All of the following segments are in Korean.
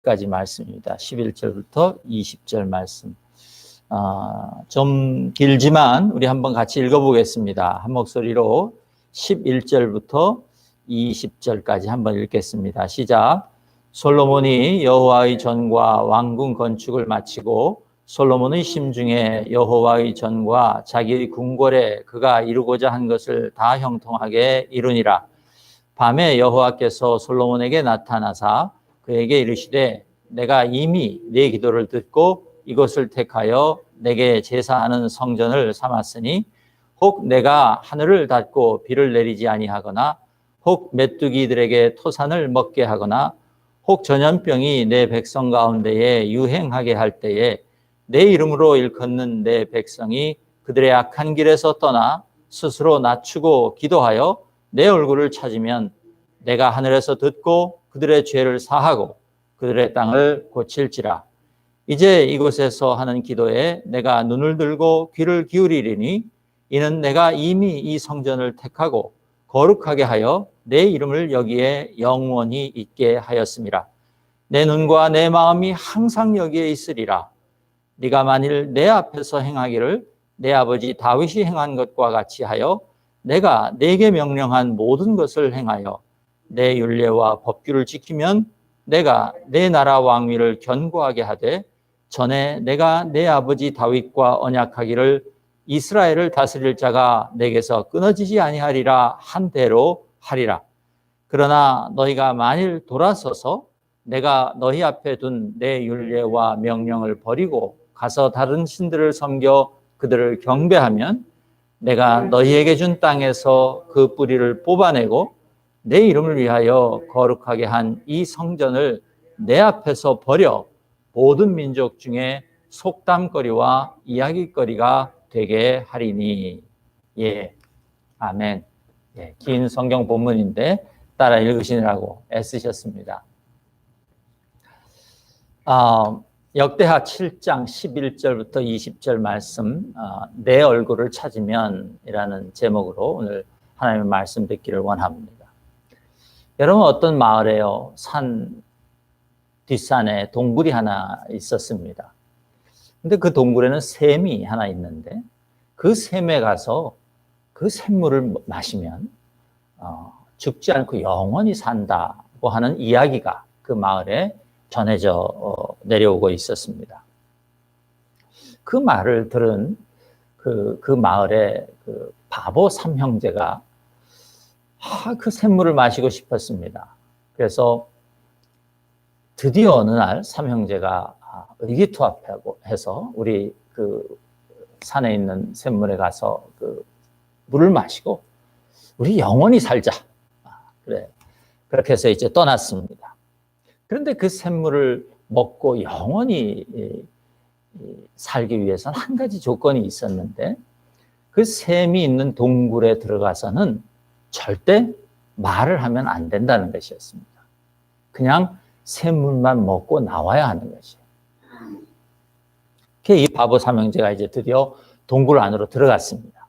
까지 말씀입니다. 11절부터 20절 말씀. 좀 길지만 우리 한번 같이 읽어보겠습니다. 한 목소리로 11절부터 20절까지 한번 읽겠습니다. 시작. 솔로몬이 여호와의 전과 왕궁 건축을 마치고 솔로몬의 심중에 여호와의 전과 자기의 궁궐에 그가 이루고자 한 것을 다 형통하게 이루니라. 밤에 여호와께서 솔로몬에게 나타나사 그에게 이르시되 내가 이미 네 기도를 듣고 이것을 택하여 내게 제사하는 성전을 삼았으니 혹 내가 하늘을 닫고 비를 내리지 아니하거나 혹 메뚜기들에게 토산을 먹게 하거나 혹 전염병이 내 백성 가운데에 유행하게 할 때에 내 이름으로 일컫는 내 백성이 그들의 악한 길에서 떠나 스스로 낮추고 기도하여 내 얼굴을 찾으면 내가 하늘에서 듣고 그들의 죄를 사하고 그들의 땅을 고칠지라. 이제 이곳에서 하는 기도에 내가 눈을 들고 귀를 기울이리니 이는 내가 이미 이 성전을 택하고 거룩하게 하여 내 이름을 여기에 영원히 있게 하였음이라. 내 눈과 내 마음이 항상 여기에 있으리라. 네가 만일 내 앞에서 행하기를 내 아버지 다윗이 행한 것과 같이 하여 내가 네게 명령한 모든 것을 행하여 내 율례와 법규를 지키면 내가 내 나라 왕위를 견고하게 하되 전에 내가 내 아버지 다윗과 언약하기를 이스라엘을 다스릴 자가 내게서 끊어지지 아니하리라 한 대로 하리라. 그러나 너희가 만일 돌아서서 내가 너희 앞에 둔 내 율례와 명령을 버리고 가서 다른 신들을 섬겨 그들을 경배하면 내가 너희에게 준 땅에서 그 뿌리를 뽑아내고 내 이름을 위하여 거룩하게 한 이 성전을 내 앞에서 버려 모든 민족 중에 속담거리와 이야기거리가 되게 하리니. 예, 아멘. 예, 긴 성경 본문인데 따라 읽으시느라고 애쓰셨습니다. 역대하 7장 11절부터 20절 말씀, 내 얼굴을 찾으면 이라는 제목으로 오늘 하나님의 말씀 듣기를 원합니다. 여러분, 어떤 마을에요, 산 뒷산에 동굴이 하나 있었습니다. 근데 그 동굴에는 샘이 하나 있는데 그 샘에 가서 그 샘물을 마시면 죽지 않고 영원히 산다고 하는 이야기가 그 마을에 전해져 내려오고 있었습니다. 그 말을 들은 그 마을의 그 바보 삼형제가 그 샘물을 마시고 싶었습니다. 그래서 드디어 어느 날 삼형제가 의기투합해서 우리 그 산에 있는 샘물에 가서 그 물을 마시고 우리 영원히 살자. 그래. 그렇게 해서 이제 떠났습니다. 그런데 그 샘물을 먹고 영원히 살기 위해서는 한 가지 조건이 있었는데 그 샘이 있는 동굴에 들어가서는 절대 말을 하면 안 된다는 것이었습니다. 그냥 샘물만 먹고 나와야 하는 것이에요. 이 바보 삼형제가 이제 드디어 동굴 안으로 들어갔습니다.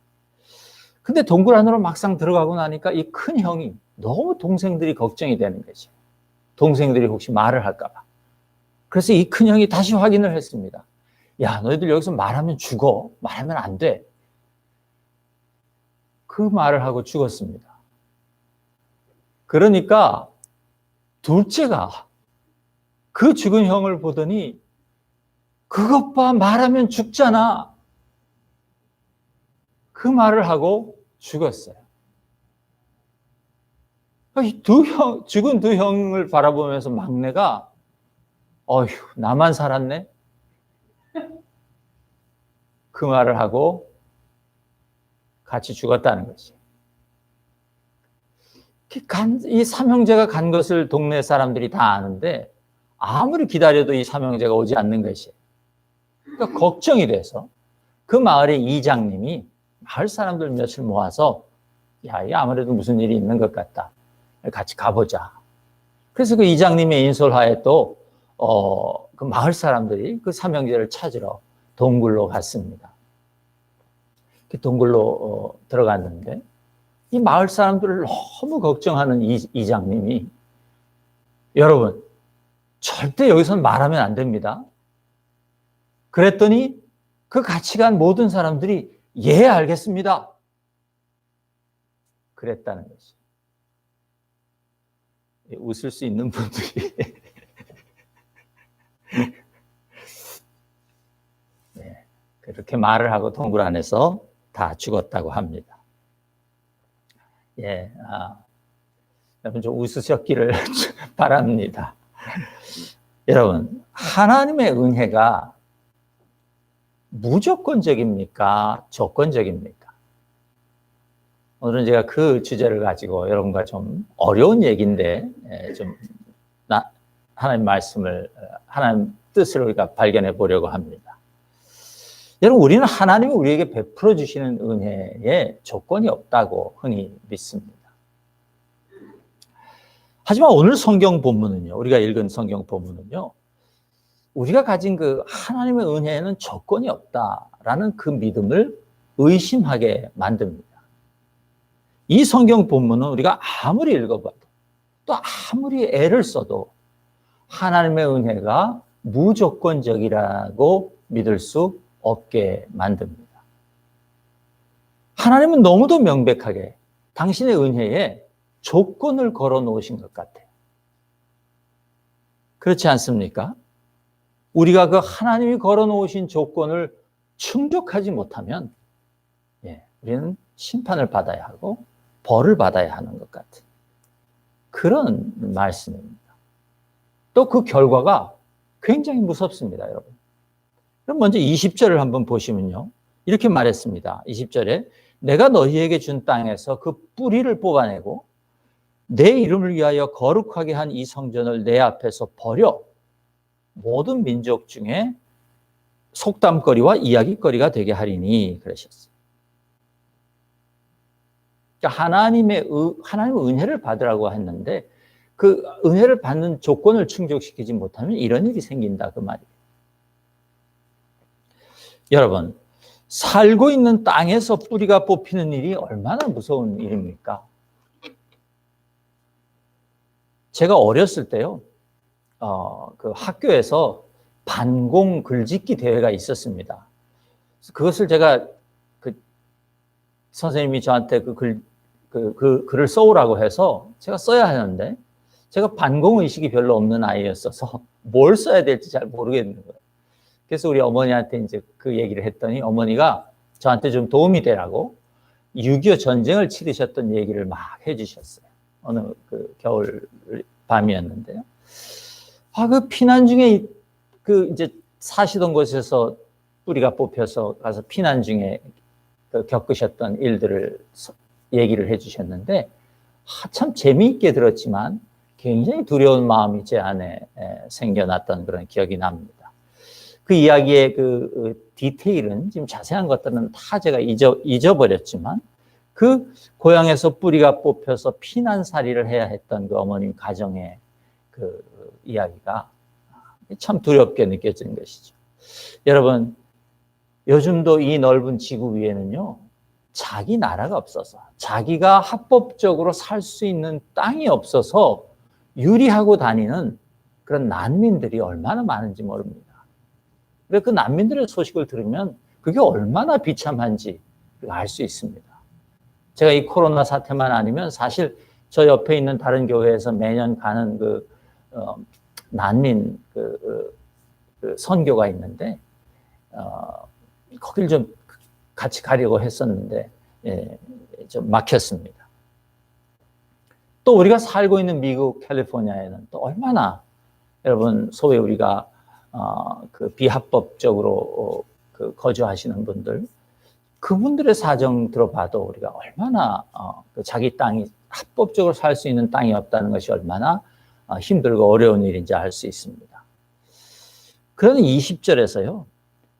근데 동굴 안으로 막상 들어가고 나니까 이 큰 형이 너무 동생들이 걱정이 되는 거죠. 동생들이 혹시 말을 할까 봐. 그래서 이 큰 형이 다시 확인을 했습니다. 야, 너희들 여기서 말하면 죽어. 말하면 안 돼. 그 말을 하고 죽었습니다. 그러니까 둘째가 그 죽은 형을 보더니 그것 봐, 말하면 죽잖아. 그 말을 하고 죽었어요. 죽은 두 형을 바라보면서 막내가 어휴, 나만 살았네? 그 말을 하고 같이 죽었다는 거지. 이 삼형제가 간 것을 동네 사람들이 다 아는데 아무리 기다려도 이 삼형제가 오지 않는 것이에요. 그러니까 걱정이 돼서 그 마을의 이장님이 마을 사람들 몇을 모아서 야, 이 아무래도 무슨 일이 있는 것 같다. 같이 가보자. 그래서 그 이장님의 인솔하에 또 그 마을 사람들이 그 삼형제를 찾으러 동굴로 갔습니다. 그 동굴로 들어갔는데 이 마을 사람들을 너무 걱정하는 이장님이 여러분, 절대 여기서는 말하면 안 됩니다. 그랬더니 그 같이 간 모든 사람들이 예, 알겠습니다. 그랬다는 거죠. 웃을 수 있는 분들이 네, 그렇게 말을 하고 동굴 안에서 다 죽었다고 합니다. 예, 여러분 좀 웃으셨기를 바랍니다. 여러분, 하나님의 은혜가 무조건적입니까? 조건적입니까? 오늘은 제가 그 주제를 가지고 여러분과 좀 어려운 얘기인데 좀 하나님 말씀을, 하나님 뜻을 우리가 발견해 보려고 합니다. 여러분, 우리는 하나님이 우리에게 베풀어 주시는 은혜에 조건이 없다고 흔히 믿습니다. 하지만 오늘 성경 본문은요, 우리가 읽은 성경 본문은요, 우리가 가진 그 하나님의 은혜에는 조건이 없다라는 그 믿음을 의심하게 만듭니다. 이 성경 본문은 우리가 아무리 읽어봐도 또 아무리 애를 써도 하나님의 은혜가 무조건적이라고 믿을 수 없게 만듭니다. 하나님은 너무도 명백하게 당신의 은혜에 조건을 걸어 놓으신 것 같아요. 그렇지 않습니까? 우리가 그 하나님이 걸어 놓으신 조건을 충족하지 못하면 우리는 심판을 받아야 하고 벌을 받아야 하는 것 같은 그런 말씀입니다. 또 그 결과가 굉장히 무섭습니다, 여러분. 그럼 먼저 20절을 한번 보시면요. 이렇게 말했습니다. 20절에 내가 너희에게 준 땅에서 그 뿌리를 뽑아내고 내 이름을 위하여 거룩하게 한 이 성전을 내 앞에서 버려 모든 민족 중에 속담거리와 이야기거리가 되게 하리니 그러셨어요. 그러니까 하나님의 은혜를 받으라고 했는데 그 은혜를 받는 조건을 충족시키지 못하면 이런 일이 생긴다 그 말이에요. 여러분, 살고 있는 땅에서 뿌리가 뽑히는 일이 얼마나 무서운 일입니까? 제가 어렸을 때요, 그 학교에서 반공 글짓기 대회가 있었습니다. 그것을 제가 선생님이 저한테 글을 써오라고 해서 제가 써야 하는데 제가 반공 의식이 별로 없는 아이였어서 뭘 써야 될지 잘 모르겠는 거예요. 그래서 우리 어머니한테 이제 그 얘기를 했더니 어머니가 저한테 좀 도움이 되라고 6.25 전쟁을 치르셨던 얘기를 막 해주셨어요. 어느 그 겨울 밤이었는데요. 그 피난 중에 이제 사시던 곳에서 뿌리가 뽑혀서 가서 피난 중에 겪으셨던 일들을 얘기를 해주셨는데 참 재미있게 들었지만 굉장히 두려운 마음이 제 안에 생겨났던 그런 기억이 납니다. 그 이야기의 그 디테일은 지금 자세한 것들은 다 제가 잊어버렸지만 그 고향에서 뿌리가 뽑혀서 피난살이를 해야 했던 그 어머님 가정의 그 이야기가 참 두렵게 느껴지는 것이죠. 여러분, 요즘도 이 넓은 지구 위에는요, 자기 나라가 없어서 자기가 합법적으로 살 수 있는 땅이 없어서 유리하고 다니는 그런 난민들이 얼마나 많은지 모릅니다. 그 난민들의 소식을 들으면 그게 얼마나 비참한지 알 수 있습니다. 제가 이 코로나 사태만 아니면 사실 저 옆에 있는 다른 교회에서 매년 가는 난민 선교가 있는데 거길 좀 같이 가려고 했었는데 좀 막혔습니다. 또 우리가 살고 있는 미국 캘리포니아에는 또 얼마나 여러분 소위 우리가 그 비합법적으로 거주하시는 분들 그분들의 사정 들어봐도 우리가 얼마나 자기 땅이 합법적으로 살 수 있는 땅이 없다는 것이 얼마나 힘들고 어려운 일인지 알 수 있습니다. 그러나 20절에서요.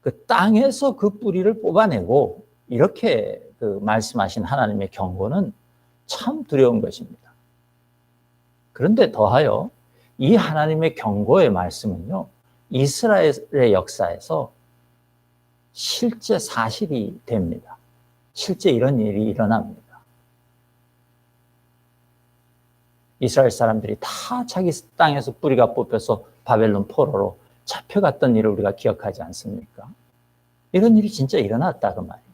그 땅에서 그 뿌리를 뽑아내고 이렇게 말씀하신 하나님의 경고는 참 두려운 것입니다. 그런데 더하여 이 하나님의 경고의 말씀은요. 이스라엘의 역사에서 실제 사실이 됩니다. 실제 이런 일이 일어납니다. 이스라엘 사람들이 다 자기 땅에서 뿌리가 뽑혀서 바벨론 포로로 잡혀갔던 일을 우리가 기억하지 않습니까? 이런 일이 진짜 일어났다 그 말이에요.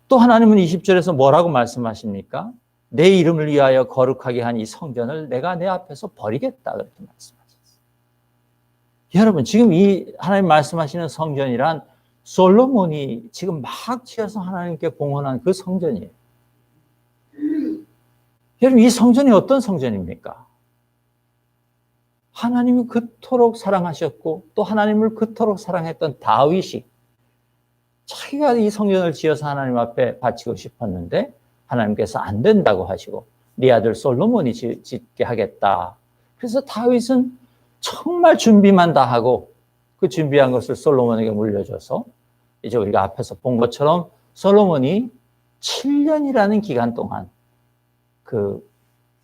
또 하나님은 20절에서 뭐라고 말씀하십니까? 내 이름을 위하여 거룩하게 한 이 성전을 내가 내 앞에서 버리겠다 그렇게 말씀하셨어요. 여러분 지금 이 하나님 말씀하시는 성전이란 솔로몬이 지금 막 지어서 하나님께 봉헌한 그 성전이에요. 여러분 이 성전이 어떤 성전입니까? 하나님이 그토록 사랑하셨고 또 하나님을 그토록 사랑했던 다윗이 자기가 이 성전을 지어서 하나님 앞에 바치고 싶었는데 하나님께서 안 된다고 하시고 네 아들 솔로몬이 짓게 하겠다. 그래서 다윗은 정말 준비만 다 하고 그 준비한 것을 솔로몬에게 물려줘서 이제 우리가 앞에서 본 것처럼 솔로몬이 7년이라는 기간 동안 그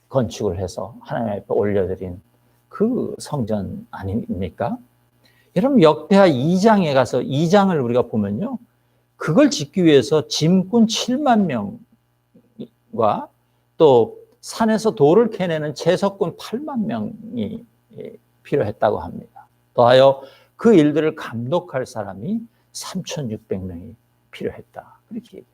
건축을 해서 하나님 앞에 올려드린 그 성전 아닙니까? 여러분 역대하 2장에 가서 2장을 우리가 보면요. 그걸 짓기 위해서 짐꾼 7만 명과 또 산에서 돌을 캐내는 채석꾼 8만 명이 필요했다고 합니다. 더하여 그 일들을 감독할 사람이 3,600명이 필요했다. 그렇게 얘기해요.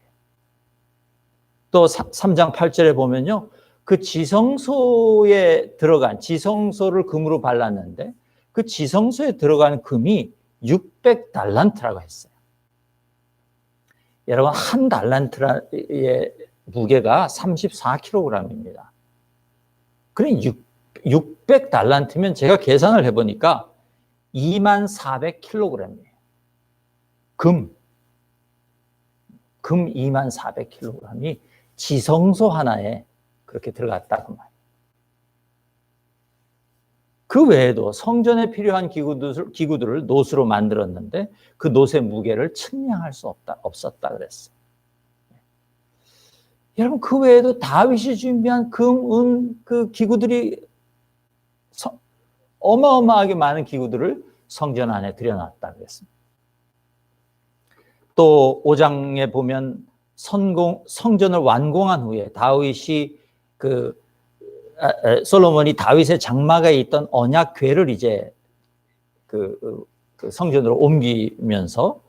또 3장 8절에 보면요. 그 지성소에 들어간, 지성소를 금으로 발랐는데 그 지성소에 들어간 금이 600달란트라고 했어요. 여러분, 한 달란트의 무게가 34kg입니다. 그럼 600달란트면 제가 계산을 해보니까 24,000kg이에요. 금 24,000kg이 지성소 하나에 그렇게 들어갔다고 말이에요. 그 외에도 성전에 필요한 기구들을 놋으로 만들었는데 그 놋의 무게를 측량할 수 없었다 그랬어요. 여러분 그 외에도 다윗이 준비한 금, 은 그 기구들이 어마어마하게 많은 기구들을 성전 안에 들여놨다 그랬습니다. 또 5장에 보면 성전을 완공한 후에 다윗이 솔로몬이 다윗의 장막에 있던 언약궤를 이제 그 성전으로 옮기면서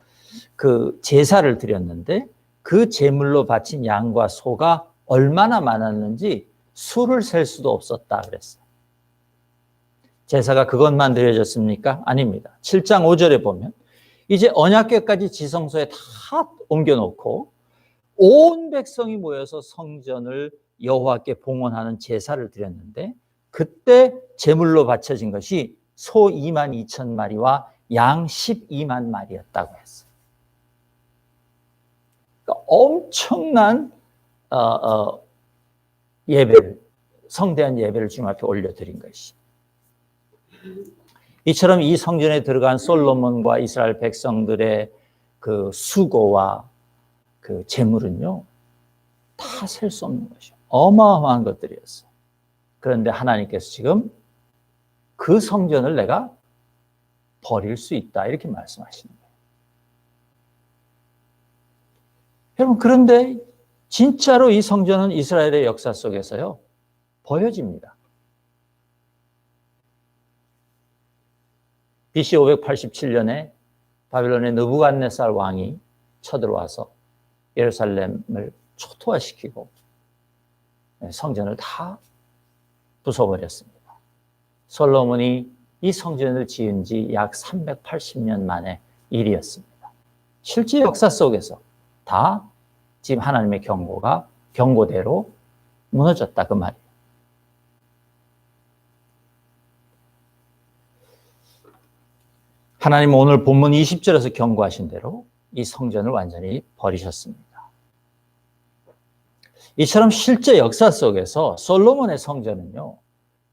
그 제사를 드렸는데 그 제물로 바친 양과 소가 얼마나 많았는지 수를 셀 수도 없었다 그랬어요. 제사가 그것만 드려졌습니까? 아닙니다. 7장 5절에 보면 이제 언약궤까지 지성소에 다 옮겨놓고 온 백성이 모여서 성전을 여호와께 봉헌하는 제사를 드렸는데 그때 제물로 바쳐진 것이 소 22,000마리와 양 12만 마리였다고 했어요. 그러니까 엄청난 예배를, 성대한 예배를 주님 앞에 올려드린 것이. 이처럼 이 성전에 들어간 솔로몬과 이스라엘 백성들의 그 수고와 그 재물은요, 다 셀 수 없는 것이요. 어마어마한 것들이었어요. 그런데 하나님께서 지금 그 성전을 내가 버릴 수 있다. 이렇게 말씀하시는 거예요. 여러분, 그런데 진짜로 이 성전은 이스라엘의 역사 속에서요, 버려집니다. BC 587년에 바빌론의 느부갓네살 왕이 쳐들어와서 예루살렘을 초토화시키고 성전을 다 부숴버렸습니다. 솔로몬이 이 성전을 지은 지 약 380년 만의 일이었습니다. 실제 역사 속에서 다 지금 하나님의 경고대로 무너졌다 그 말이에요. 하나님은 오늘 본문 20절에서 경고하신 대로 이 성전을 완전히 버리셨습니다. 이처럼 실제 역사 속에서 솔로몬의 성전은요,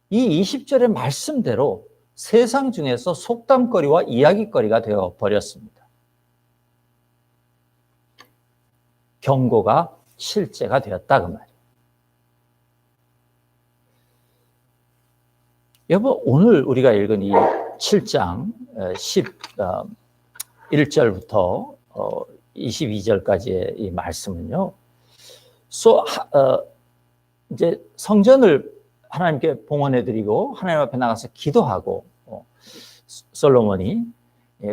이 20절의 말씀대로 세상 중에서 속담거리와 이야기거리가 되어 버렸습니다. 경고가 실제가 되었다 그 말이에요. 여보, 오늘 우리가 읽은 이 7장 11절부터 22절까지의 이 말씀은요, 이제 성전을 하나님께 봉헌해드리고 하나님 앞에 나가서 기도하고 솔로몬이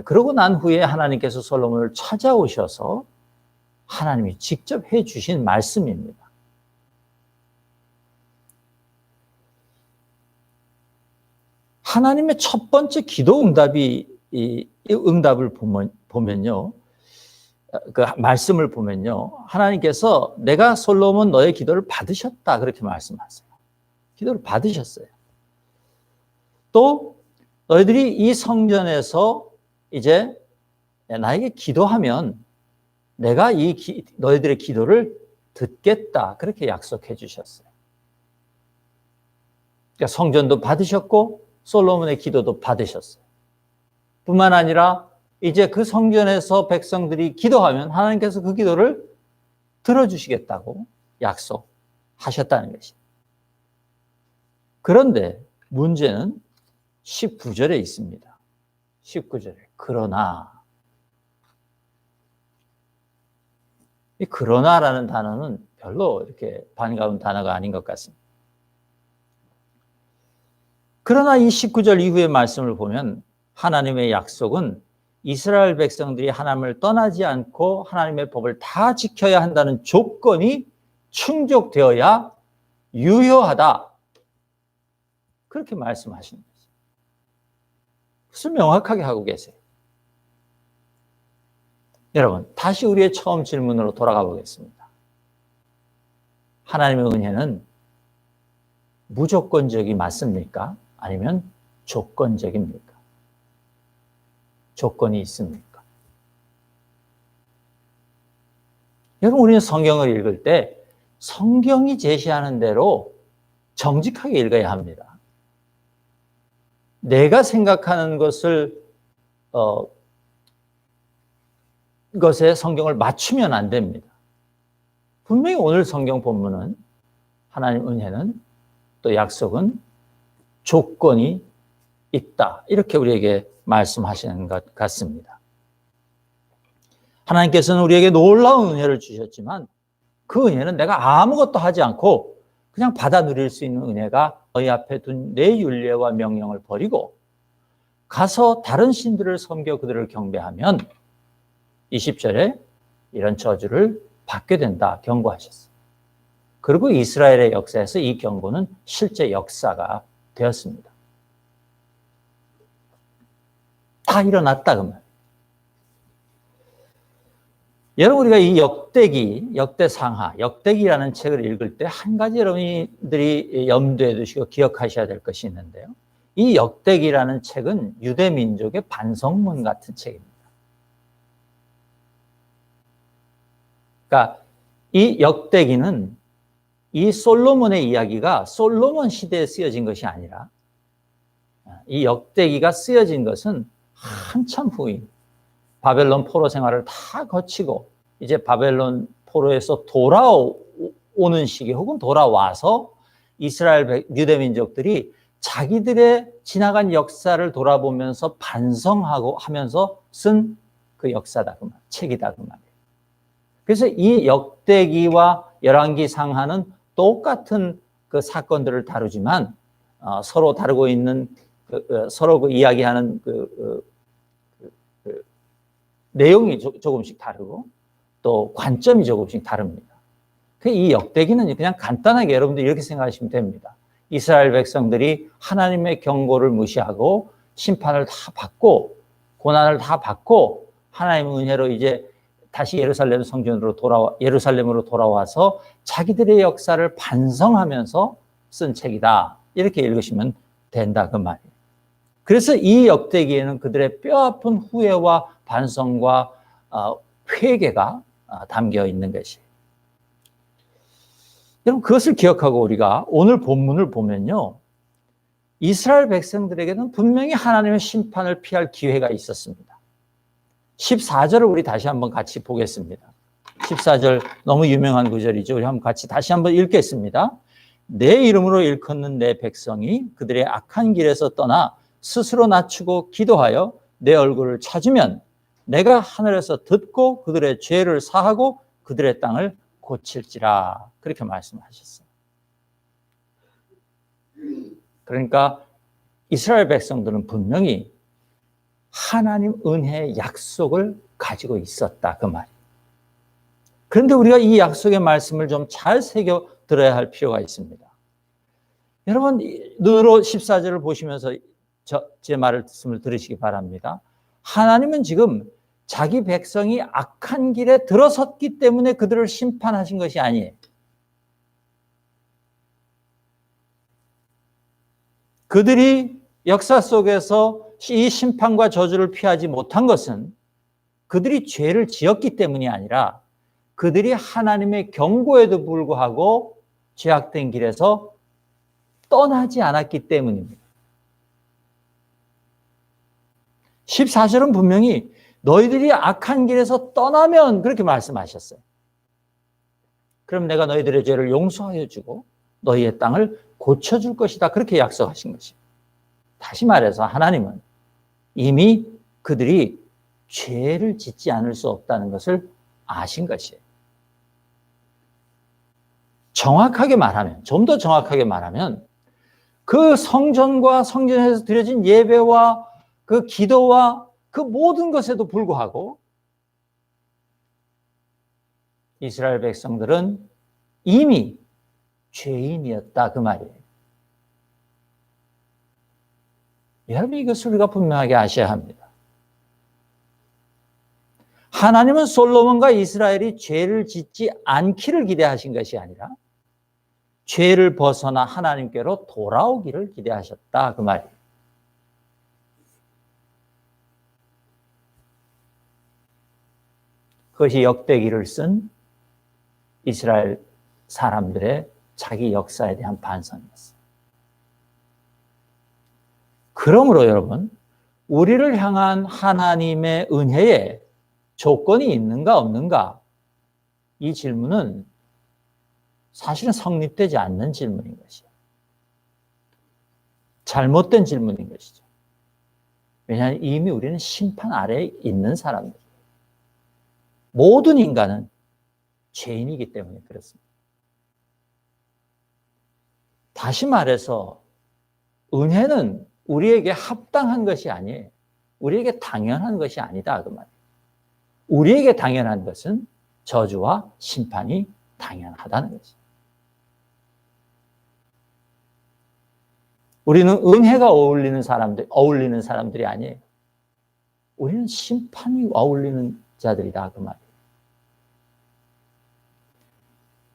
그러고 난 후에 하나님께서 솔로몬을 찾아오셔서 하나님이 직접 해주신 말씀입니다. 하나님의 첫 번째 기도 응답이 이 응답을 보면요, 그 말씀을 보면요, 하나님께서 내가 솔로몬 너의 기도를 받으셨다 그렇게 말씀하세요. 기도를 받으셨어요. 또 너희들이 이 성전에서 이제 나에게 기도하면 내가 너희들의 기도를 듣겠다 그렇게 약속해 주셨어요. 그러니까 성전도 받으셨고 솔로몬의 기도도 받으셨어요. 뿐만 아니라 이제 그 성전에서 백성들이 기도하면 하나님께서 그 기도를 들어주시겠다고 약속하셨다는 것입니다. 그런데 문제는 19절에 있습니다. 19절에 그러나, 이 그러나라는 단어는 별로 이렇게 반가운 단어가 아닌 것 같습니다. 그러나 이 19절 이후의 말씀을 보면 하나님의 약속은 이스라엘 백성들이 하나님을 떠나지 않고 하나님의 법을 다 지켜야 한다는 조건이 충족되어야 유효하다 그렇게 말씀하시는 거죠. 그것을 명확하게 하고 계세요. 여러분, 다시 우리의 처음 질문으로 돌아가 보겠습니다. 하나님의 은혜는 무조건적이 맞습니까? 아니면 조건적입니까? 조건이 있습니까? 여러분, 우리는 성경을 읽을 때 성경이 제시하는 대로 정직하게 읽어야 합니다. 내가 생각하는 것에 성경을 맞추면 안 됩니다. 분명히 오늘 성경 본문은 하나님 은혜는 또 약속은 조건이 있다. 이렇게 우리에게 말씀하시는 것 같습니다. 하나님께서는 우리에게 놀라운 은혜를 주셨지만 그 은혜는 내가 아무것도 하지 않고 그냥 받아 누릴 수 있는 은혜가 너희 앞에 둔 내 율례와 명령을 버리고 가서 다른 신들을 섬겨 그들을 경배하면 20절에 이런 저주를 받게 된다 경고하셨어요. 그리고 이스라엘의 역사에서 이 경고는 실제 역사가 되었습니다. 다 일어났다 그 말. 여러분, 우리가 이 역대상하, 역대기라는 책을 읽을 때 한 가지 여러분들이 염두에 두시고 기억하셔야 될 것이 있는데요. 이 역대기라는 책은 유대 민족의 반성문 같은 책입니다. 그러니까 이 역대기는 이 솔로몬의 이야기가 솔로몬 시대에 쓰여진 것이 아니라 이 역대기가 쓰여진 것은 한참 후인 바벨론 포로 생활을 다 거치고 이제 바벨론 포로에서 돌아오는 시기 혹은 돌아와서 이스라엘 유대 민족들이 자기들의 지나간 역사를 돌아보면서 반성하고 하면서 쓴 그 역사다 그 말, 책이다 그 말이에요. 그래서 이 역대기와 열왕기 상하는 똑같은 그 사건들을 다루지만 서로 다루고 있는 서로 그 이야기하는 내용이 조금씩 다르고 또 관점이 조금씩 다릅니다. 이 역대기는 그냥 간단하게 여러분들 이렇게 생각하시면 됩니다. 이스라엘 백성들이 하나님의 경고를 무시하고 심판을 다 받고 고난을 다 받고 하나님의 은혜로 이제 다시 예루살렘으로 돌아와서 자기들의 역사를 반성하면서 쓴 책이다. 이렇게 읽으시면 된다 그 말이에요. 그래서 이 역대기에는 그들의 뼈아픈 후회와 반성과 회개가 담겨 있는 것이에요. 여러분, 그것을 기억하고 우리가 오늘 본문을 보면요, 이스라엘 백성들에게는 분명히 하나님의 심판을 피할 기회가 있었습니다. 14절을 우리 다시 한번 같이 보겠습니다. 14절 너무 유명한 구절이죠. 우리 한번 같이 다시 한번 읽겠습니다. 내 이름으로 일컫는 내 백성이 그들의 악한 길에서 떠나 스스로 낮추고 기도하여 내 얼굴을 찾으면 내가 하늘에서 듣고 그들의 죄를 사하고 그들의 땅을 고칠지라. 그렇게 말씀하셨어요. 그러니까 이스라엘 백성들은 분명히 하나님 은혜의 약속을 가지고 있었다, 그 말이에요. 그런데 우리가 이 약속의 말씀을 좀 잘 새겨 들어야 할 필요가 있습니다. 여러분, 눈으로 14절을 보시면서 제 말씀을 들으시기 바랍니다. 하나님은 지금 자기 백성이 악한 길에 들어섰기 때문에 그들을 심판하신 것이 아니에요. 그들이 역사 속에서 이 심판과 저주를 피하지 못한 것은 그들이 죄를 지었기 때문이 아니라 그들이 하나님의 경고에도 불구하고 죄악된 길에서 떠나지 않았기 때문입니다. 14절은 분명히 너희들이 악한 길에서 떠나면 그렇게 말씀하셨어요. 그럼 내가 너희들의 죄를 용서하여 주고 너희의 땅을 고쳐줄 것이다. 그렇게 약속하신 것이에요. 다시 말해서 하나님은 이미 그들이 죄를 짓지 않을 수 없다는 것을 아신 것이에요. 정확하게 말하면, 좀 더 정확하게 말하면 그 성전과 성전에서 드려진 예배와 그 기도와 그 모든 것에도 불구하고 이스라엘 백성들은 이미 죄인이었다, 그 말이에요. 여러분, 이것을 우리가 분명하게 아셔야 합니다. 하나님은 솔로몬과 이스라엘이 죄를 짓지 않기를 기대하신 것이 아니라 죄를 벗어나 하나님께로 돌아오기를 기대하셨다, 그 말이에요. 그것이 역대기를 쓴 이스라엘 사람들의 자기 역사에 대한 반성이었어요. 그러므로 여러분, 우리를 향한 하나님의 은혜에 조건이 있는가 없는가? 이 질문은 사실은 성립되지 않는 질문인 것이에요. 잘못된 질문인 것이죠. 왜냐하면 이미 우리는 심판 아래에 있는 사람들이에요. 모든 인간은 죄인이기 때문에 그렇습니다. 다시 말해서 은혜는 우리에게 합당한 것이 아니에요. 우리에게 당연한 것이 아니다, 그 말이에요. 우리에게 당연한 것은 저주와 심판이 당연하다는 것이죠. 우리는 은혜가 어울리는 사람들이 아니에요. 우리는 심판이 어울리는 자들이다, 그 말이에요.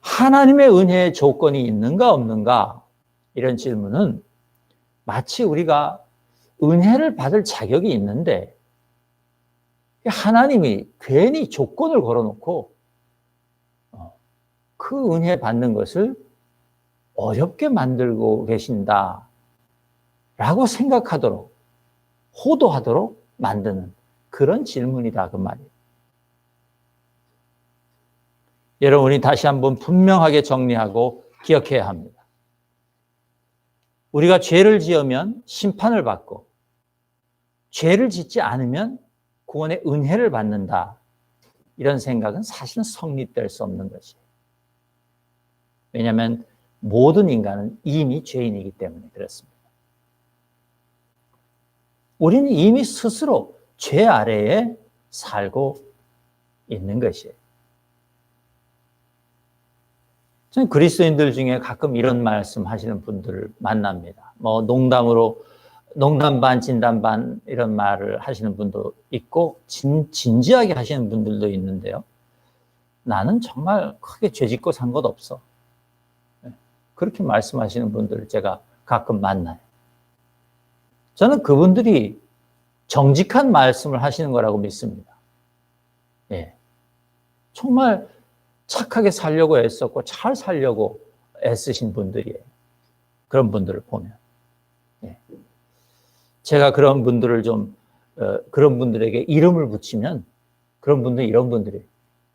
하나님의 은혜의 조건이 있는가 없는가? 이런 질문은 마치 우리가 은혜를 받을 자격이 있는데 하나님이 괜히 조건을 걸어놓고 그 은혜 받는 것을 어렵게 만들고 계신다라고 생각하도록, 호도하도록 만드는 그런 질문이다, 그 말이에요. 여러분이 다시 한번 분명하게 정리하고 기억해야 합니다. 우리가 죄를 지으면 심판을 받고 죄를 짓지 않으면 구원의 은혜를 받는다. 이런 생각은 사실은 성립될 수 없는 것이에요. 왜냐하면 모든 인간은 이미 죄인이기 때문에 그렇습니다. 우리는 이미 스스로 죄 아래에 살고 있는 것이에요. 저는 그리스도인들 중에 가끔 이런 말씀 하시는 분들을 만납니다. 뭐 농담으로 농담 반 진담 반 이런 말을 하시는 분도 있고 진지하게 하시는 분들도 있는데요. 나는 정말 크게 죄짓고 산 것 없어. 그렇게 말씀하시는 분들을 제가 가끔 만나요. 저는 그분들이 정직한 말씀을 하시는 거라고 믿습니다. 예. 정말 착하게 살려고 애썼고 잘 살려고 애쓰신 분들이에요. 그런 분들을 보면. 예. 제가 그런 분들을 그런 분들에게 이름을 붙이면 그런 분들, 이런 분들이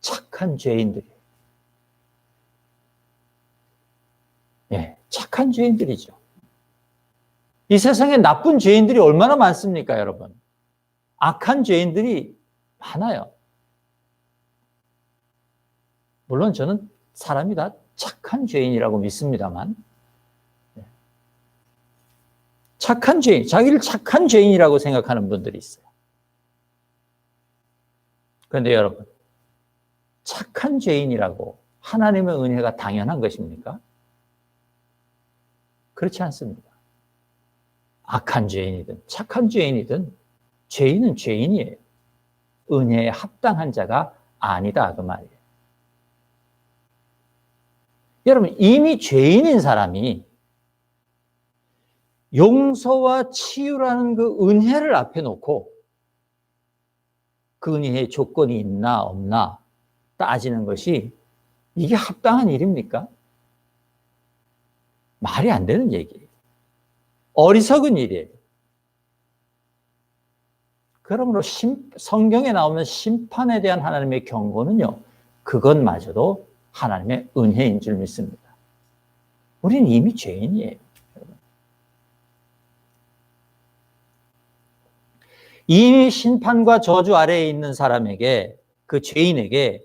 착한 죄인들이에요. 예, 착한 죄인들이죠. 이 세상에 나쁜 죄인들이 얼마나 많습니까, 여러분? 악한 죄인들이 많아요. 물론 저는 사람이 다 착한 죄인이라고 믿습니다만, 착한 죄인, 자기를 착한 죄인이라고 생각하는 분들이 있어요. 그런데 여러분, 착한 죄인이라고 하나님의 은혜가 당연한 것입니까? 그렇지 않습니다. 악한 죄인이든 착한 죄인이든 죄인은 죄인이에요. 은혜에 합당한 자가 아니다 그 말이에요. 여러분, 이미 죄인인 사람이 용서와 치유라는 그 은혜를 앞에 놓고 그 은혜의 조건이 있나 없나 따지는 것이 이게 합당한 일입니까? 말이 안 되는 얘기예요. 어리석은 일이에요. 그러므로 성경에 나오는 심판에 대한 하나님의 경고는요, 그것마저도 하나님의 은혜인 줄 믿습니다. 우리는 이미 죄인이에요. 이미 심판과 저주 아래에 있는 사람에게, 그 죄인에게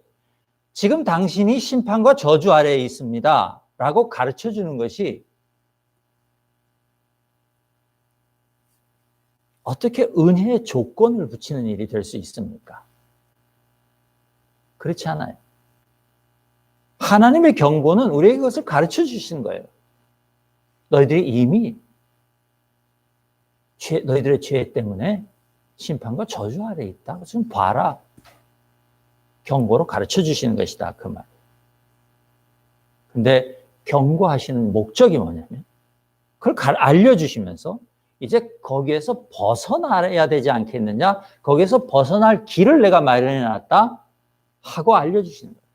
지금 당신이 심판과 저주 아래에 있습니다 라고 가르쳐 주는 것이 어떻게 은혜의 조건을 붙이는 일이 될 수 있습니까? 그렇지 않아요. 하나님의 경고는 우리에게 그것을 가르쳐 주시는 거예요. 너희들이 이미 너희들의 죄 때문에 심판과 저주 아래에 있다. 좀 봐라. 경고로 가르쳐 주시는 것이다. 그 말. 근데 경고하시는 목적이 뭐냐면 그걸 알려주시면서 이제 거기에서 벗어나야 되지 않겠느냐? 거기에서 벗어날 길을 내가 마련해 놨다 하고 알려주시는 거예요.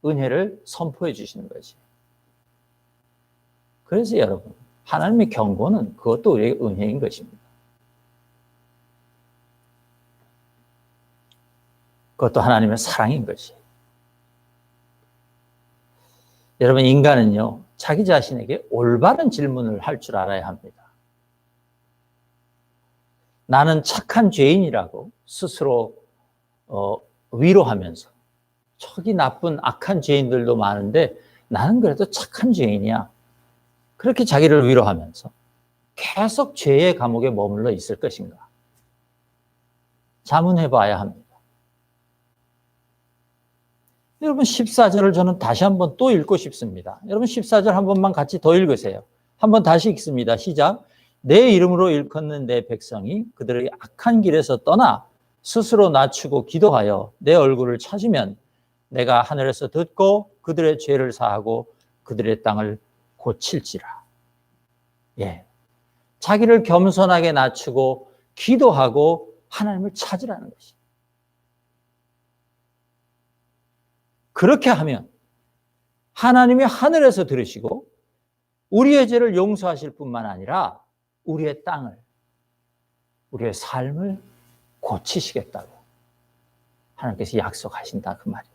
은혜를 선포해 주시는 거지. 그래서 여러분, 하나님의 경고는 그것도 우리의 은혜인 것입니다. 그것도 하나님의 사랑인 것이에요. 여러분, 인간은요, 자기 자신에게 올바른 질문을 할 줄 알아야 합니다. 나는 착한 죄인이라고 스스로 위로하면서 저기 나쁜 악한 죄인들도 많은데 나는 그래도 착한 죄인이야. 그렇게 자기를 위로하면서 계속 죄의 감옥에 머물러 있을 것인가? 자문해 봐야 합니다. 여러분 14절을 저는 다시 한번 또 읽고 싶습니다. 여러분 14절 한 번만 같이 더 읽으세요. 한번 다시 읽습니다. 시작. 내 이름으로 일컫는 내 백성이 그들의 악한 길에서 떠나 스스로 낮추고 기도하여 내 얼굴을 찾으면 내가 하늘에서 듣고 그들의 죄를 사하고 그들의 땅을 고칠지라. 예, 자기를 겸손하게 낮추고 기도하고 하나님을 찾으라는 것이. 그렇게 하면 하나님이 하늘에서 들으시고 우리의 죄를 용서하실 뿐만 아니라 우리의 땅을, 우리의 삶을 고치시겠다고 하나님께서 약속하신다 그 말이에요.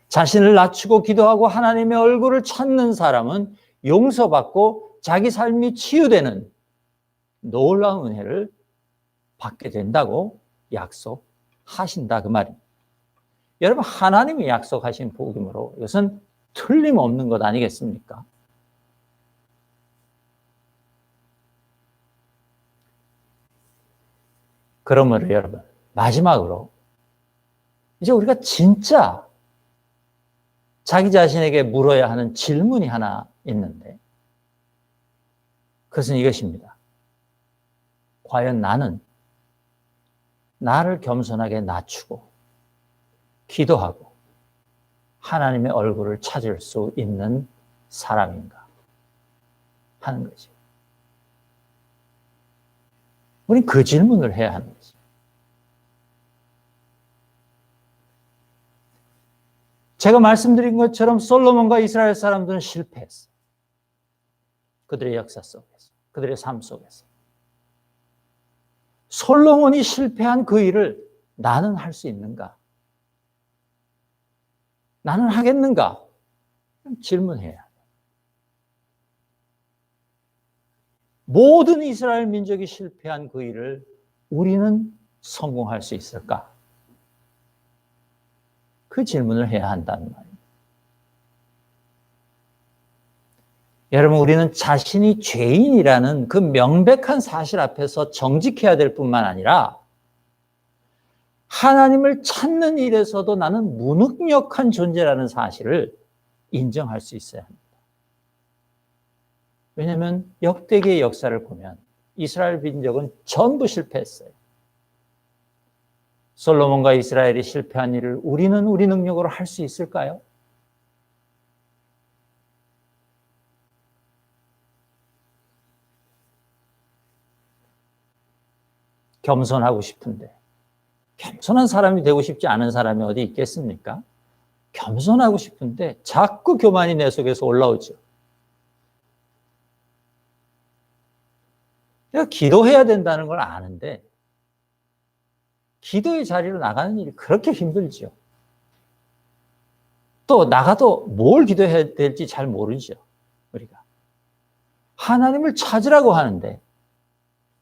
자신을 낮추고 기도하고 하나님의 얼굴을 찾는 사람은 용서받고 자기 삶이 치유되는 놀라운 은혜를 받게 된다고 약속하신다 그 말입니다. 여러분, 하나님이 약속하신 복음으로 이것은 틀림없는 것 아니겠습니까? 그러므로 여러분, 마지막으로 이제 우리가 진짜 자기 자신에게 물어야 하는 질문이 하나 있는데 그것은 이것입니다. 과연 나는 나를 겸손하게 낮추고 기도하고 하나님의 얼굴을 찾을 수 있는 사람인가 하는 거죠. 우리는 그 질문을 해야 하는 거죠. 제가 말씀드린 것처럼 솔로몬과 이스라엘 사람들은 실패했어요. 그들의 역사 속에서, 그들의 삶 속에서. 솔로몬이 실패한 그 일을 나는 할 수 있는가? 나는 하겠는가? 질문해야 해요. 모든 이스라엘 민족이 실패한 그 일을 우리는 성공할 수 있을까? 그 질문을 해야 한다는 말입니다. 여러분, 우리는 자신이 죄인이라는 그 명백한 사실 앞에서 정직해야 될 뿐만 아니라 하나님을 찾는 일에서도 나는 무능력한 존재라는 사실을 인정할 수 있어야 합니다. 왜냐하면 역대기의 역사를 보면 이스라엘 민족은 전부 실패했어요. 솔로몬과 이스라엘이 실패한 일을 우리는 우리 능력으로 할 수 있을까요? 겸손하고 싶은데 겸손한 사람이 되고 싶지 않은 사람이 어디 있겠습니까? 겸손하고 싶은데 자꾸 교만이 내 속에서 올라오죠. 내가 기도해야 된다는 걸 아는데 기도의 자리로 나가는 일이 그렇게 힘들죠. 또 나가도 뭘 기도해야 될지 잘 모르죠. 우리가 하나님을 찾으라고 하는데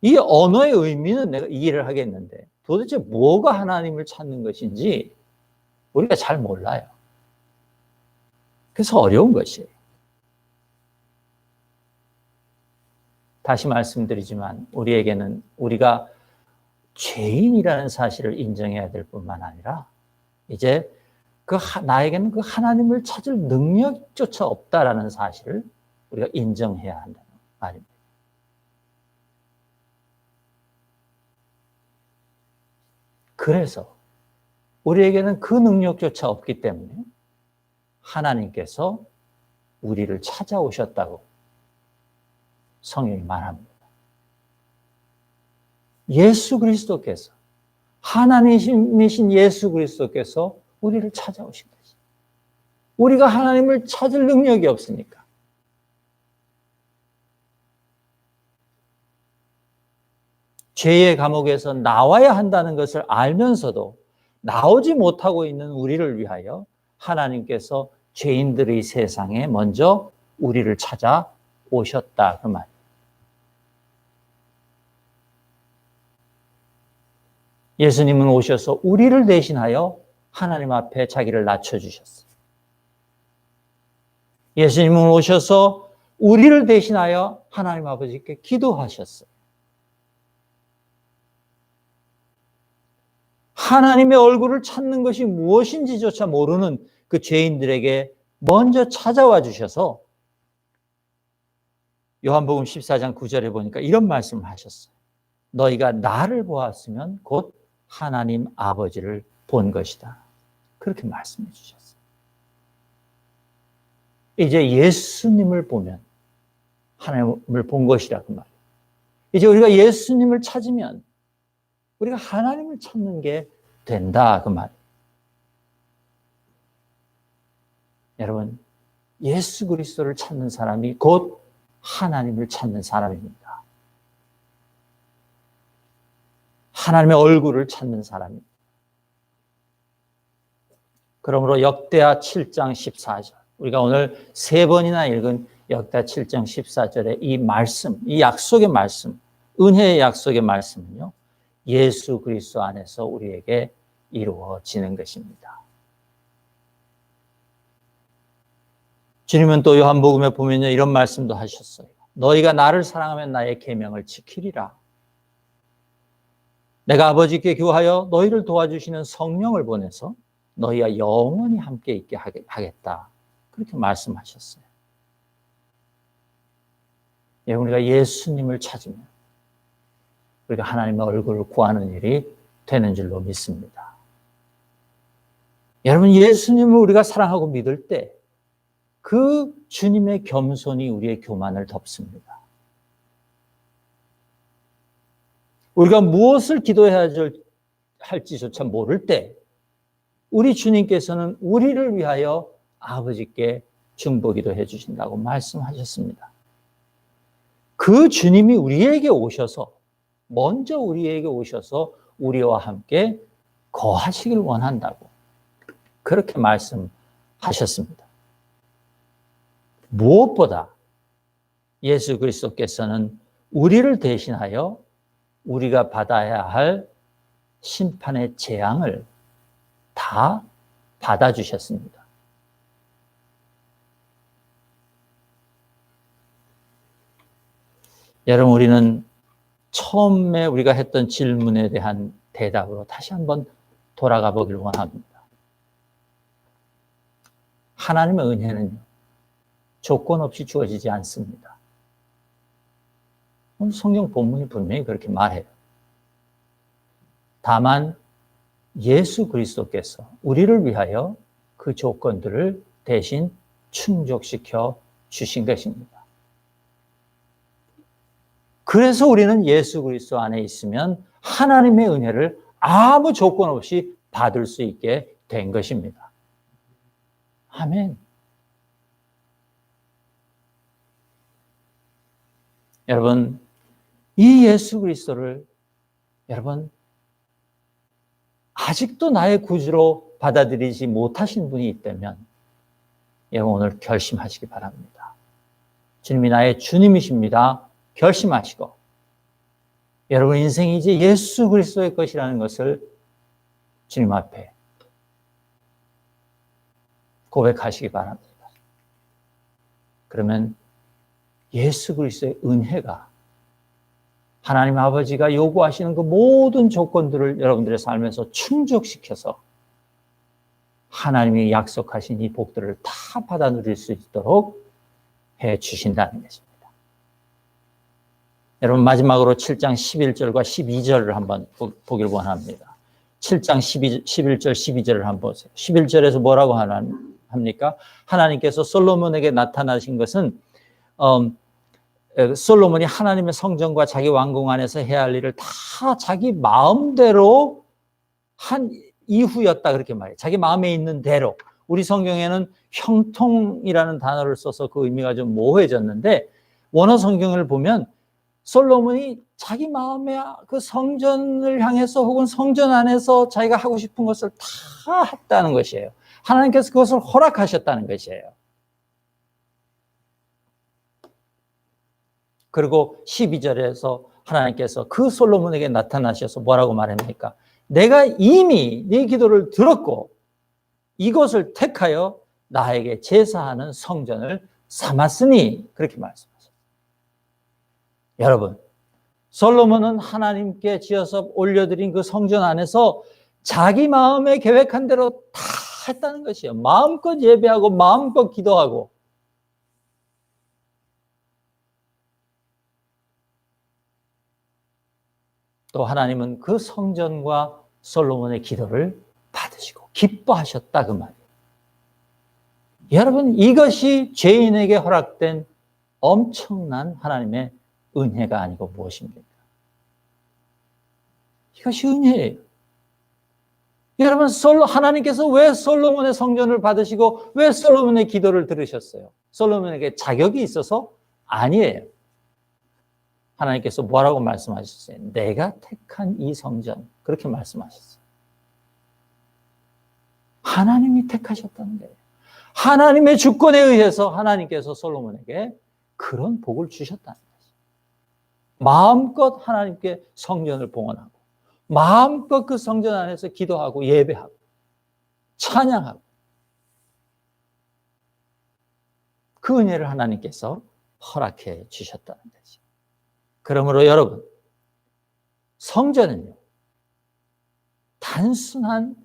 이 언어의 의미는 내가 이해를 하겠는데 도대체 뭐가 하나님을 찾는 것인지 우리가 잘 몰라요. 그래서 어려운 것이에요. 다시 말씀드리지만 우리에게는 우리가 죄인이라는 사실을 인정해야 될 뿐만 아니라 이제 나에게는 그 하나님을 찾을 능력조차 없다라는 사실을 우리가 인정해야 한다는 말입니다. 그래서 우리에게는 그 능력조차 없기 때문에 하나님께서 우리를 찾아오셨다고 성경이 말합니다. 예수 그리스도께서, 하나님이신 예수 그리스도께서 우리를 찾아오신 것이죠. 우리가 하나님을 찾을 능력이 없으니까. 죄의 감옥에서 나와야 한다는 것을 알면서도 나오지 못하고 있는 우리를 위하여 하나님께서 죄인들의 세상에 먼저 우리를 찾아오셨다. 그 말. 예수님은 오셔서 우리를 대신하여 하나님 앞에 자기를 낮춰주셨어요. 예수님은 오셔서 우리를 대신하여 하나님 아버지께 기도하셨어요. 하나님의 얼굴을 찾는 것이 무엇인지조차 모르는 그 죄인들에게 먼저 찾아와 주셔서 요한복음 14장 9절에 보니까 이런 말씀을 하셨어요. 너희가 나를 보았으면 곧 하나님 아버지를 본 것이다. 그렇게 말씀해 주셨어요. 이제 예수님을 보면 하나님을 본 것이라고 말이에요. 이제 우리가 예수님을 찾으면 우리가 하나님을 찾는 게 된다. 그 말. 여러분, 예수 그리스도를 찾는 사람이 곧 하나님을 찾는 사람입니다. 하나님의 얼굴을 찾는 사람입니다. 그러므로 역대하 7장 14절. 우리가 오늘 3번이나 읽은 역대하 7장 14절의 이 말씀, 이 약속의 말씀, 은혜의 약속의 말씀은요. 예수 그리스도 안에서 우리에게 이루어지는 것입니다. 주님은 또 요한복음에 보면요 이런 말씀도 하셨어요. 너희가 나를 사랑하면 나의 계명을 지키리라. 내가 아버지께 구하여 너희를 도와주시는 성령을 보내서 너희와 영원히 함께 있게 하겠다. 그렇게 말씀하셨어요. 우리가 예수님을 찾으면 우리가 하나님의 얼굴을 구하는 일이 되는 줄로 믿습니다. 여러분, 예수님을 우리가 사랑하고 믿을 때 그 주님의 겸손이 우리의 교만을 덮습니다. 우리가 무엇을 기도해야 할지조차 모를 때 우리 주님께서는 우리를 위하여 아버지께 중보기도 해주신다고 말씀하셨습니다. 그 주님이 우리에게 오셔서 먼저 우리에게 오셔서 우리와 함께 거하시길 원한다고 그렇게 말씀하셨습니다. 무엇보다 예수 그리스도께서는 우리를 대신하여 우리가 받아야 할 심판의 재앙을 다 받아주셨습니다. 여러분, 우리는 처음에 우리가 했던 질문에 대한 대답으로 다시 한번 돌아가 보길 원합니다. 하나님의 은혜는요, 조건 없이 주어지지 않습니다. 오늘 성경 본문이 분명히 그렇게 말해요. 다만 예수 그리스도께서 우리를 위하여 그 조건들을 대신 충족시켜 주신 것입니다. 그래서 우리는 예수 그리스도 안에 있으면 하나님의 은혜를 아무 조건 없이 받을 수 있게 된 것입니다. 아멘. 여러분, 이 예수 그리스도를 여러분 아직도 나의 구주로 받아들이지 못하신 분이 있다면 여러분 오늘 결심하시기 바랍니다. 주님이 나의 주님이십니다. 결심하시고 여러분 인생이 이제 예수 그리스도의 것이라는 것을 주님 앞에 고백하시기 바랍니다. 그러면 예수 그리스도의 은혜가 하나님 아버지가 요구하시는 그 모든 조건들을 여러분들의 삶에서 충족시켜서 하나님이 약속하신 이 복들을 다 받아 누릴 수 있도록 해 주신다는 것입니다. 여러분 마지막으로 7장 11절과 12절을 한번 보길 원합니다. 7장 11절 12절을 한번 보세요. 11절에서 뭐라고 합니까? 하나님께서 솔로몬에게 나타나신 것은 솔로몬이 하나님의 성전과 자기 왕궁 안에서 해야 할 일을 다 자기 마음대로 한 이후였다 그렇게 말해요. 자기 마음에 있는 대로. 우리 성경에는 형통이라는 단어를 써서 그 의미가 좀 모호해졌는데 원어 성경을 보면 솔로몬이 자기 마음에 그 성전을 향해서 혹은 성전 안에서 자기가 하고 싶은 것을 다 했다는 것이에요. 하나님께서 그것을 허락하셨다는 것이에요. 그리고 12절에서 하나님께서 그 솔로몬에게 나타나셔서 뭐라고 말합니까? 내가 이미 네 기도를 들었고 이것을 택하여 나에게 제사하는 성전을 삼았으니 그렇게 말씀하셨어요. 여러분, 솔로몬은 하나님께 지어서 올려드린 그 성전 안에서 자기 마음에 계획한 대로 다 했다는 것이에요. 마음껏 예배하고 마음껏 기도하고 또 하나님은 그 성전과 솔로몬의 기도를 받으시고 기뻐하셨다 그 말이에요. 여러분 이것이 죄인에게 허락된 엄청난 하나님의 은혜가 아니고 무엇입니까? 이것이 은혜예요. 여러분 하나님께서 왜 솔로몬의 성전을 받으시고 왜 솔로몬의 기도를 들으셨어요? 솔로몬에게 자격이 있어서? 아니에요. 하나님께서 뭐라고 말씀하셨어요? 내가 택한 이 성전 그렇게 말씀하셨어요. 하나님이 택하셨다는 거예요. 하나님의 주권에 의해서 하나님께서 솔로몬에게 그런 복을 주셨다는 거예요. 마음껏 하나님께 성전을 봉헌하고 마음껏 그 성전 안에서 기도하고 예배하고 찬양하고 그 은혜를 하나님께서 허락해 주셨다는 거죠. 그러므로 여러분, 성전은요, 단순한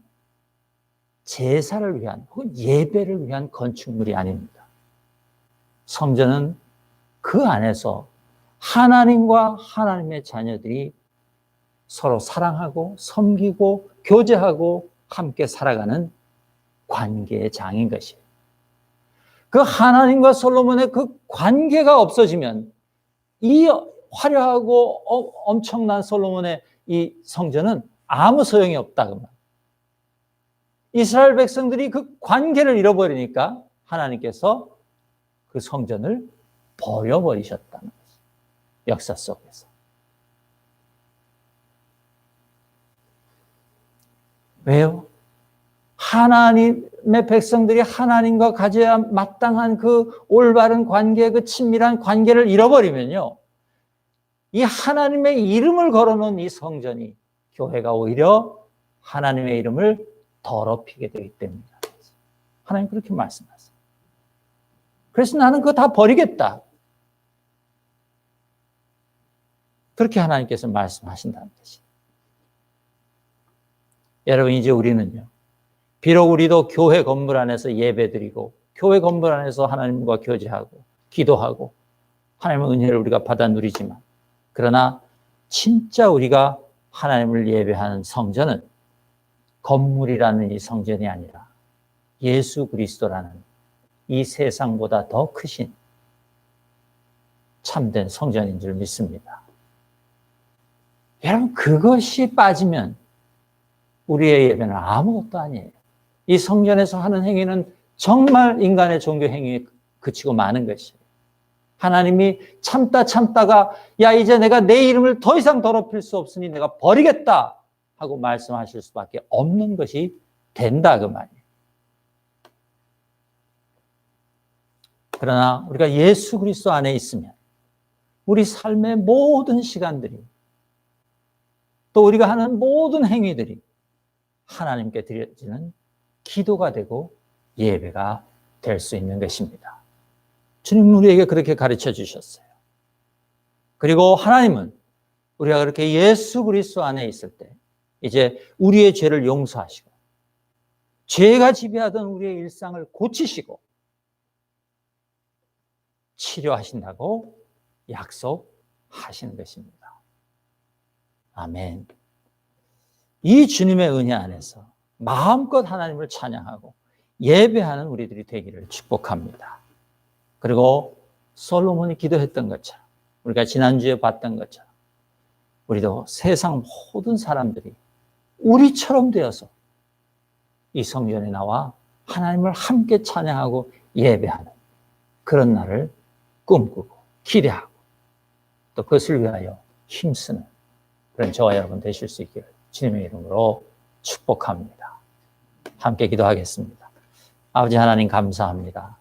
제사를 위한 혹은 예배를 위한 건축물이 아닙니다. 성전은 그 안에서 하나님과 하나님의 자녀들이 서로 사랑하고 섬기고 교제하고 함께 살아가는 관계의 장인 것이에요. 그 하나님과 솔로몬의 그 관계가 없어지면 이 화려하고 엄청난 솔로몬의 이 성전은 아무 소용이 없다. 그 말. 이스라엘 백성들이 그 관계를 잃어버리니까 하나님께서 그 성전을 버려버리셨다는 거죠. 역사 속에서. 왜요? 하나님의 백성들이 하나님과 가져야 마땅한 그 올바른 관계, 그 친밀한 관계를 잃어버리면요. 이 하나님의 이름을 걸어놓은 이 성전이 교회가 오히려 하나님의 이름을 더럽히게 되기 때문이다. 하나님 그렇게 말씀하세요. 그래서 나는 그거 다 버리겠다. 그렇게 하나님께서 말씀하신다는 것이. 여러분, 이제 우리는요, 비록 우리도 교회 건물 안에서 예배드리고 교회 건물 안에서 하나님과 교제하고 기도하고 하나님의 은혜를 우리가 받아 누리지만, 그러나 진짜 우리가 하나님을 예배하는 성전은 건물이라는 이 성전이 아니라 예수 그리스도라는 이 세상보다 더 크신 참된 성전인 줄 믿습니다. 여러분, 그것이 빠지면 우리의 예배는 아무것도 아니에요. 이 성전에서 하는 행위는 정말 인간의 종교 행위에 그치고 마는 것이에요. 하나님이 참다가 야, 이제 내가 내 이름을 더 이상 더럽힐 수 없으니 내가 버리겠다 하고 말씀하실 수밖에 없는 것이 된다, 그 말이에요. 그러나 우리가 예수 그리스도 안에 있으면 우리 삶의 모든 시간들이, 또 우리가 하는 모든 행위들이 하나님께 드려지는 기도가 되고 예배가 될 수 있는 것입니다. 주님 우리에게 그렇게 가르쳐 주셨어요. 그리고 하나님은 우리가 그렇게 예수 그리스도 안에 있을 때 이제 우리의 죄를 용서하시고 죄가 지배하던 우리의 일상을 고치시고 치료하신다고 약속하시는 것입니다. 아멘. 이 주님의 은혜 안에서 마음껏 하나님을 찬양하고 예배하는 우리들이 되기를 축복합니다. 그리고 솔로몬이 기도했던 것처럼, 우리가 지난주에 봤던 것처럼 우리도 세상 모든 사람들이 우리처럼 되어서 이 성전에 나와 하나님을 함께 찬양하고 예배하는 그런 날을 꿈꾸고 기대하고 또 그것을 위하여 힘쓰는 그런 저와 여러분 되실 수 있기를 주님의 이름으로 축복합니다. 함께 기도하겠습니다. 아버지 하나님 감사합니다.